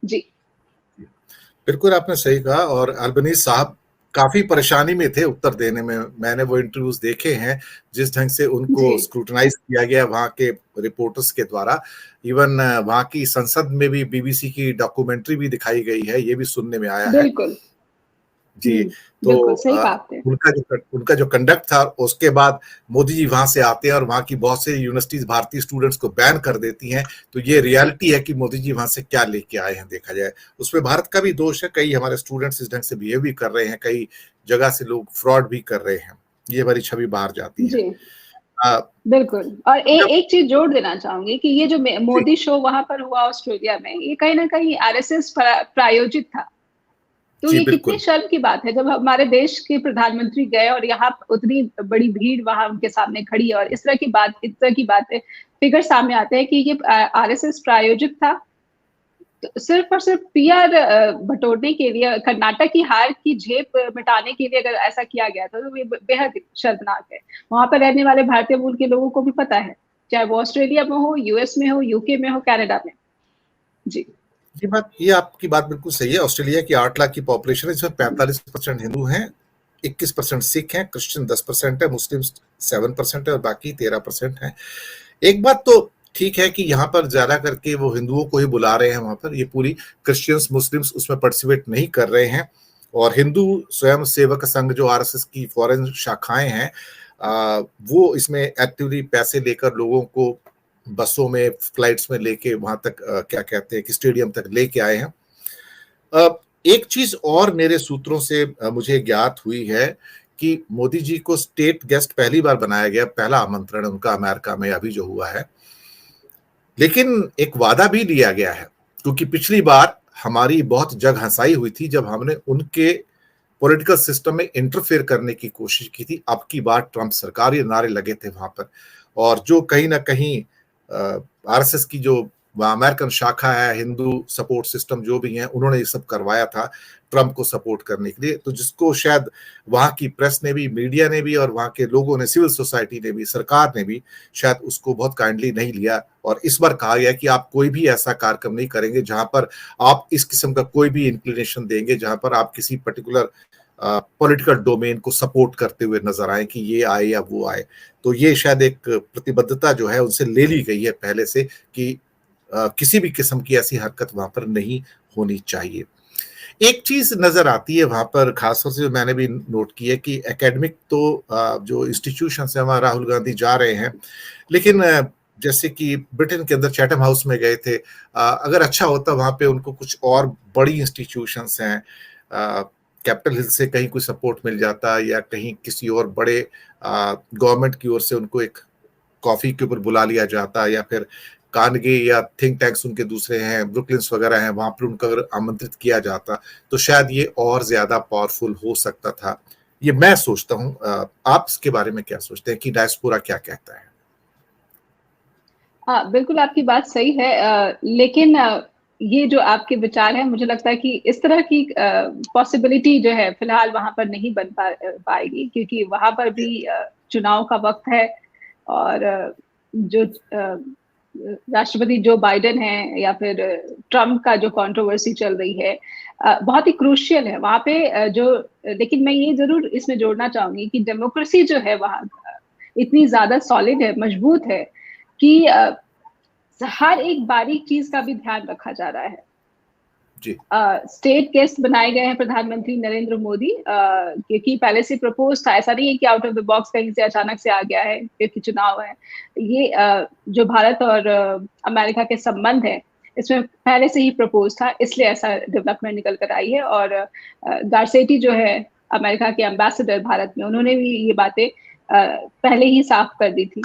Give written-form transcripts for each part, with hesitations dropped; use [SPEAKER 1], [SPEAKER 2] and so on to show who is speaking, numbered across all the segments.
[SPEAKER 1] जी
[SPEAKER 2] बिल्कुल आपने सही कहा। और अल्बनीज़ साहब काफी परेशानी में थे उत्तर देने में। मैंने वो इंटरव्यूज देखे हैं, जिस ढंग से उनको
[SPEAKER 1] जी
[SPEAKER 2] स्क्रूटनाइज किया गया वहां के रिपोर्टर्स के द्वारा। इवन वहां की संसद में भी बीबीसी की डॉक्यूमेंट्री भी दिखाई गई है, ये भी सुनने में आया है।
[SPEAKER 1] बिल्कुल।
[SPEAKER 2] जी। तो
[SPEAKER 1] बिल्कुल सही कहा आपने।
[SPEAKER 2] उनका जो कंडक्ट था, उसके बाद मोदी जी वहां से आते हैं और वहां की बहुत से यूनिवर्सिटीज भारतीय स्टूडेंट्स को बैन कर देती हैं। तो ये रियलिटी है कि मोदी जी वहां से क्या लेके आए हैं, देखा जाए उसमें भारत का भी दोष है। कई हमारे स्टूडेंट्स इस ढंग से बिहेव भी कर रहे हैं, कई जगह से लोग फ्रॉड भी कर रहे हैं, ये हमारी छवि बाहर जाती है।
[SPEAKER 1] जी बिल्कुल। और एक चीज जोड़ देना चाहूंगी कि ये जो मोदी शो वहां पर हुआ ऑस्ट्रेलिया में, ये कहीं ना कहीं आरएसएस प्रायोजित था। तो
[SPEAKER 2] जी
[SPEAKER 1] ये कितने
[SPEAKER 2] बिल्कुल।
[SPEAKER 1] शर्म की बात है जब हमारे देश के प्रधानमंत्री गए और यहाँ उतनी बड़ी भीड़ वहां उनके सामने खड़ी है, और इस तरह की बातें फिगर सामने आते हैं कि ये आरएसएस प्रायोजित था। तो सिर्फ और सिर्फ पीआर बटोरने के लिए, कर्नाटक की हार की झेप मिटाने के लिए अगर ऐसा किया गया था, तो ये बेहद शर्मनाक है। वहां पर रहने वाले भारतीय मूल के लोगों को भी पता है, चाहे वो ऑस्ट्रेलिया में हो, यूएस में हो, यूके में हो, कनाडा में। जी
[SPEAKER 2] ये आपकी बात बिल्कुल सही है। ऑस्ट्रेलिया की 8 लाख की पॉपुलेशन है, जिसमें 45% हिंदू हैं, 21% सिख हैं, क्रिश्चियन 10% है, मुस्लिम 7% है और बाकी 13% है। एक बात तो ठीक है कि यहाँ पर ज्यादा करके वो हिंदुओं को ही बुला रहे हैं, वहां पर ये पूरी क्रिश्चियंस मुस्लिम्स उसमें पार्टिसिपेट नहीं कर रहे हैं। और हिंदू स्वयं सेवक संघ जो आरएसएस की फॉरेन शाखाएं हैं, वो इसमें एक्टिवली पैसे लेकर लोगों को बसों में, फ्लाइट्स में लेके वहां तक क्या कहते हैं कि स्टेडियम तक लेके आए हैं। एक चीज और मेरे सूत्रों से मुझे ज्ञात हुई है कि मोदी जी को स्टेट गेस्ट पहली बार बनाया गया, पहला आमंत्रण उनका अमेरिका में अभी जो हुआ है। लेकिन एक वादा भी लिया गया है, क्योंकि पिछली बार हमारी बहुत जग हंसाई हुई थी जब हमने उनके पॉलिटिकल सिस्टम में इंटरफेयर करने की कोशिश की थी। अब की बार ट्रंप सरकार, ये नारे लगे थे वहां पर। और जो कहीं ना कहीं आरएसएस की जो अमेरिकन शाखा है, हिंदू सपोर्ट सिस्टम जो भी है, उन्होंने ये सब करवाया था ट्रंप को सपोर्ट करने के लिए। तो जिसको शायद वहां की प्रेस ने भी, मीडिया ने भी और वहां के लोगों ने, सिविल सोसाइटी ने भी, सरकार ने भी शायद उसको बहुत काइंडली नहीं लिया। और इस बार कहा गया कि आप कोई भी ऐसा कार्यक्रम नहीं करेंगे जहां पर आप इस किस्म का कोई भी इंक्लिनेशन देंगे, जहां पर आप किसी पर्टिकुलर पॉलिटिकल डोमेन को सपोर्ट करते हुए नजर आए कि ये आए या वो आए। तो ये शायद एक प्रतिबद्धता जो है उनसे ले ली गई है पहले से कि किसी भी किस्म की ऐसी हरकत वहां पर नहीं होनी चाहिए। एक चीज नजर आती है वहां पर, खासतौर से मैंने भी नोट की है कि एकेडमिक तो जो इंस्टीट्यूशन है वहां राहुल गांधी जा रहे हैं, लेकिन जैसे कि ब्रिटेन के अंदर चैथम हाउस में गए थे, अगर अच्छा होता वहां पे उनको कुछ और बड़ी इंस्टीट्यूशंस हैं, कैपिटल हिल से कहीं कोई सपोर्ट मिल जाता, या कहीं किसी और बड़े गवर्नमेंट की ओर से उनको एक कॉफी के ऊपर बुला लिया जाता, या फिर कार्नेगी या थिंक टैंक्स उनके दूसरे हैं, ब्रुकलिन्स वगैरह हैं, वहां पर उनको अगर आमंत्रित किया जाता तो शायद ये और ज्यादा पावरफुल हो सकता था। ये मैं सोचता हूं। आप इसके बारे में क्या सोचते हैं कि डायस्पोरा क्या कहता है?
[SPEAKER 1] हाँ बिल्कुल, आपकी बात सही है। लेकिन ये जो आपके विचार हैं, मुझे लगता है कि इस तरह की पॉसिबिलिटी जो है फिलहाल वहां पर नहीं बन पाएगी, क्योंकि वहां पर भी चुनाव का वक्त है। और जो राष्ट्रपति जो बाइडेन है या फिर ट्रम्प का जो कंट्रोवर्सी चल रही है, बहुत ही क्रूशियल है वहां पे। लेकिन मैं ये जरूर इसमें जोड़ना चाहूंगी कि डेमोक्रेसी जो है वहां इतनी ज्यादा सॉलिड है, मजबूत है, कि हर एक बारीक चीज का भी ध्यान रखा जा रहा है।
[SPEAKER 2] जी
[SPEAKER 1] स्टेट गेस्ट बनाए गए हैं प्रधानमंत्री नरेंद्र मोदी, क्योंकि पहले से प्रपोज था। ऐसा नहीं है कि आउट ऑफ द बॉक्स कहीं से अचानक से आ गया है क्योंकि चुनाव है। ये जो भारत और अमेरिका के संबंध है, इसमें पहले से ही प्रपोज था, इसलिए ऐसा डेवलपमेंट निकल कर आई है। और गारसेटी जो है अमेरिका के एम्बेसडर भारत में, उन्होंने भी ये बातें पहले ही साफ कर दी थी।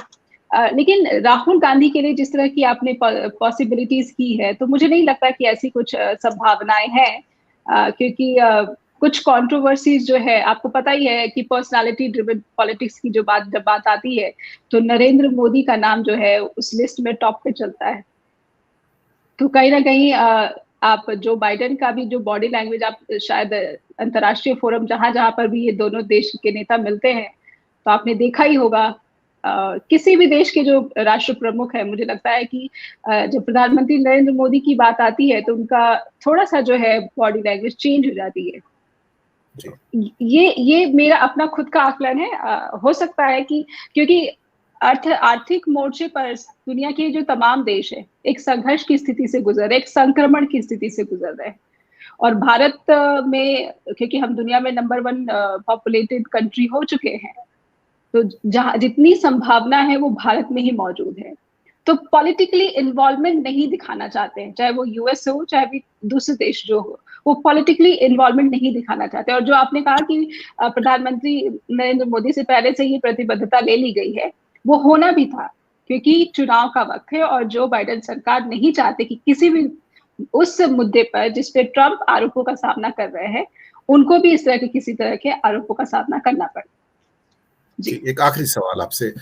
[SPEAKER 1] लेकिन राहुल गांधी के लिए जिस तरह की आपने पॉसिबिलिटीज की है, तो मुझे नहीं लगता कि ऐसी कुछ संभावनाएं हैं, क्योंकि कुछ कंट्रोवर्सीज जो है, आपको पता ही है कि पर्सनालिटी ड्रिवन पॉलिटिक्स की जब बात आती है, तो नरेंद्र मोदी का नाम जो है उस लिस्ट में टॉप पे चलता है। तो कहीं ना कहीं आप जो बाइडेन का भी जो बॉडी लैंग्वेज, आप शायद अंतर्राष्ट्रीय फोरम जहां जहां पर भी ये दोनों देश के नेता मिलते हैं, तो आपने देखा ही होगा किसी भी देश के जो राष्ट्र प्रमुख है, मुझे लगता है कि जब प्रधानमंत्री नरेंद्र मोदी की बात आती है तो उनका थोड़ा सा जो है बॉडी लैंग्वेज चेंज हो जाती है। ये मेरा अपना खुद का आकलन है। हो सकता है कि क्योंकि आर्थिक मोर्चे पर दुनिया के जो तमाम देश है एक संघर्ष की स्थिति से गुजर रहे, एक संक्रमण की स्थिति से गुजर रहे हैं। और भारत में, क्योंकि हम दुनिया में नंबर 1 पॉपुलेटेड कंट्री हो चुके हैं, तो जहां जितनी संभावना है वो भारत में ही मौजूद है। तो पॉलिटिकली इन्वॉल्वमेंट नहीं दिखाना चाहते हैं, चाहे वो यूएस हो चाहे भी दूसरे देश जो हो, वो पॉलिटिकली इन्वॉल्वमेंट नहीं दिखाना चाहते। और जो आपने कहा कि प्रधानमंत्री नरेंद्र मोदी से पहले से ये प्रतिबद्धता ले ली गई है, वो होना भी था, क्योंकि चुनाव का वक्त है और जो बाइडेन सरकार नहीं चाहते कि किसी भी उस मुद्दे पर जिस पे ट्रंप आरोपों का सामना कर रहे हैं, उनको भी इस तरह के किसी तरह के आरोपों का सामना करना पड़े।
[SPEAKER 2] जी, एक आखिरी सवाल आपसे।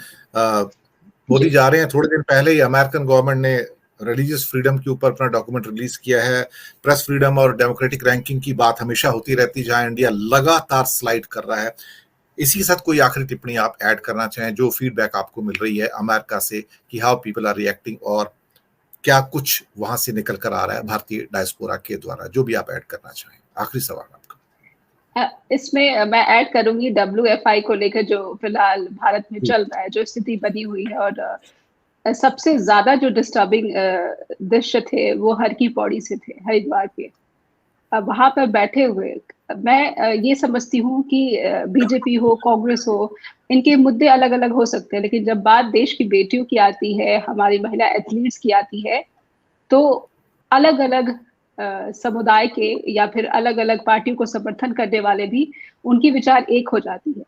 [SPEAKER 2] मोदी जा रहे हैं, थोड़े दिन पहले ही अमेरिकन गवर्नमेंट ने रिलीजियस फ्रीडम के ऊपर अपना डॉक्यूमेंट रिलीज किया है। प्रेस फ्रीडम और डेमोक्रेटिक रैंकिंग की बात हमेशा होती रहती है, जहां इंडिया लगातार स्लाइड कर रहा है। इसी के साथ कोई आखिरी टिप्पणी आप ऐड करना चाहें, जो फीडबैक आपको मिल रही है अमेरिका से कि हाउ पीपल आर रिएक्टिंग, और क्या कुछ वहां से निकल कर आ रहा है भारतीय डायस्पोरा के द्वारा, जो भी आप ऐड करना चाहें। आखिरी सवाल आपका।
[SPEAKER 1] इसमें मैं ऐड करूंगी WFI को लेकर जो फिलहाल भारत में चल रहा है, जो स्थिति बनी हुई है। और सबसे ज्यादा जो डिस्टर्बिंग दृश्य थे वो हर की पौड़ी से थे, हरिद्वार के। वहां पर बैठे हुए मैं ये समझती हूँ कि बीजेपी हो कांग्रेस हो, इनके मुद्दे अलग अलग हो सकते हैं, लेकिन जब बात देश की बेटियों की आती है, हमारी महिला एथलीट्स की आती है, तो अलग अलग समुदाय के या फिर अलग अलग पार्टियों को समर्थन करने वाले भी, उनकी विचार एक हो जाती है।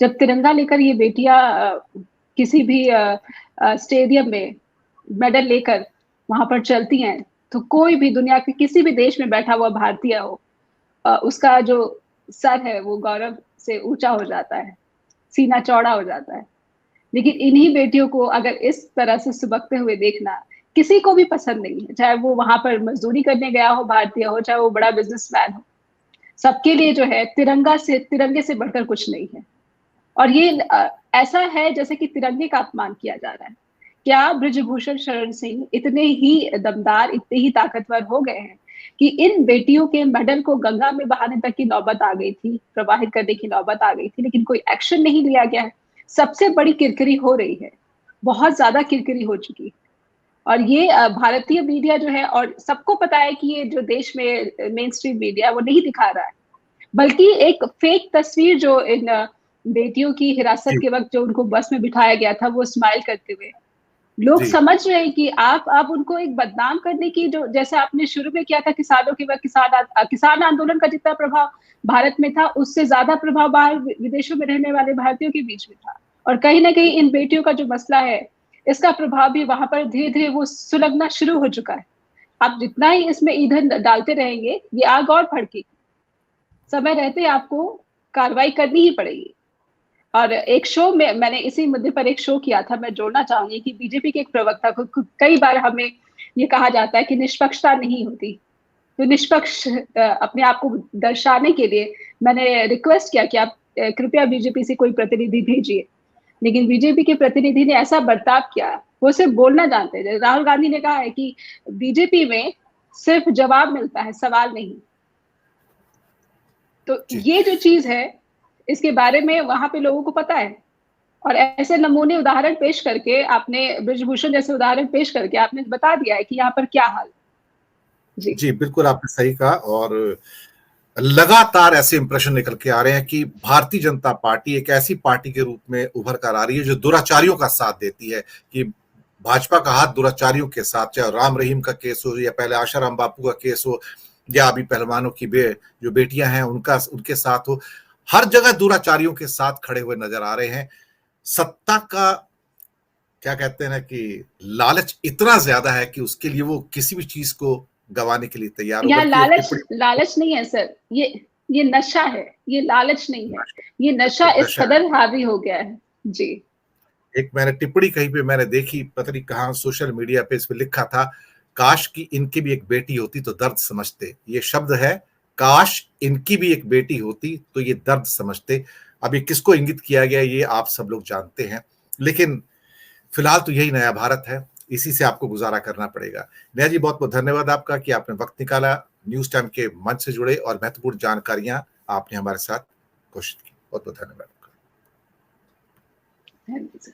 [SPEAKER 1] जब तिरंगा लेकर ये बेटियां किसी भी स्टेडियम में मेडल लेकर वहां पर चलती हैं, तो कोई भी दुनिया के किसी भी देश में बैठा हुआ भारतीय हो, उसका जो सर है वो गौरव से ऊंचा हो जाता है, सीना चौड़ा हो जाता है। लेकिन इन्हीं बेटियों को अगर इस तरह से सुबकते हुए देखना किसी को भी पसंद नहीं है, चाहे वो वहां पर मजदूरी करने गया हो भारतीय हो, चाहे वो बड़ा बिजनेसमैन हो, सबके लिए जो है तिरंगे से बढ़कर कुछ नहीं है। और ये ऐसा है जैसे कि तिरंगे का अपमान किया जा रहा है। क्या बृजभूषण शरण सिंह इतने ही दमदार, इतने ही ताकतवर हो गए हैं कि इन बेटियों के मेडल को गंगा में बहाने तक की नौबत आ गई थी, प्रवाहित करने की नौबत आ गई थी, लेकिन कोई एक्शन नहीं लिया गया है। सबसे बड़ी किरकिरी हो रही है, बहुत ज्यादा किरकिरी हो चुकी है। और ये भारतीय मीडिया जो है, और सबको पता है कि ये जो देश में मेन स्ट्रीम मीडिया वो नहीं दिखा रहा है, बल्कि एक फेक तस्वीर जो इन बेटियों की हिरासत के वक्त जो उनको बस में बिठाया गया था, वो स्माइल करते हुए, लोग समझ रहे हैं कि आप उनको एक बदनाम करने की, जो जैसे आपने शुरू में किया था किसानों के वक्त, किसान आंदोलन का जितना प्रभाव भारत में था, उससे ज्यादा प्रभाव बाहर विदेशों में रहने वाले भारतीयों के बीच में था। और कहीं ना कहीं इन बेटियों का जो मसला है, इसका प्रभाव भी वहां पर धीरे धीरे वो सुलगना शुरू हो चुका है। आप जितना ही इसमें ईंधन डालते रहेंगे, ये आग और भड़केगी। समय रहते आपको कार्रवाई करनी ही पड़ेगी। और एक शो में मैंने इसी मुद्दे पर एक शो किया था, मैं जोड़ना चाहूंगी कि बीजेपी के एक प्रवक्ता को कई बार हमें ये कहा जाता है कि निष्पक्षता नहीं होती, तो निष्पक्ष अपने आप को दर्शाने के लिए मैंने रिक्वेस्ट किया कि आप कृपया बीजेपी से कोई प्रतिनिधि भेजिए। लेकिन बीजेपी के प्रतिनिधि ने ऐसा बर्ताव किया, वो सिर्फ बोलना जानते हैं। राहुल गांधी ने कहा है कि बीजेपी में सिर्फ जवाब मिलता है, सवाल नहीं। तो ये जो चीज है, इसके बारे में वहां पे लोगों को पता है। और ऐसे नमूने उदाहरण पेश करके आपने, बृजभूषण जैसे उदाहरण पेश करके आपने बता दिया है कि यहाँ पर क्या हाल।
[SPEAKER 2] जी बिल्कुल आपने सही कहा। और लगातार ऐसे इंप्रेशन निकल के आ रहे हैं कि भारतीय जनता पार्टी एक ऐसी पार्टी के रूप में उभर कर आ रही है जो दुराचारियों का साथ देती है, कि भाजपा का हाथ दुराचारियों के साथ, चाहे राम रहीम का केस हो या पहले आशाराम बापू का केस हो या अभी पहलवानों की जो बेटियां हैं उनके साथ हो, हर जगह दुराचारियों के साथ खड़े हुए नजर आ रहे हैं। सत्ता का क्या कहते हैं ना कि लालच इतना ज्यादा है कि उसके लिए वो किसी भी चीज को गंवाने के लिए तैयार हो।
[SPEAKER 1] लालच नहीं है सर, ये नशा है, ये लालच नहीं है, ये नशा इस कदर हावी हो गया है। जी,
[SPEAKER 2] एक मैंने टिप्पणी कहीं पे मैंने देखी, पता नहीं कहाँ सोशल मीडिया पे, इस पे लिखा था, काश की इनकी भी एक बेटी होती तो दर्द समझते। ये शब्द है, काश इनकी भी एक बेटी होती तो ये दर्द समझते। अब ये किसको इंगित किया गया ये आप सब लोग जानते हैं, लेकिन फिलहाल तो यही नया भारत है, इसी से आपको गुजारा करना पड़ेगा। नेहा जी, बहुत बहुत धन्यवाद आपका कि आपने वक्त निकाला, न्यूज टाइम के मंच से जुड़े और महत्वपूर्ण जानकारियां आपने हमारे साथ घोषित की। बहुत बहुत धन्यवाद आपका।
[SPEAKER 1] Thank you sir.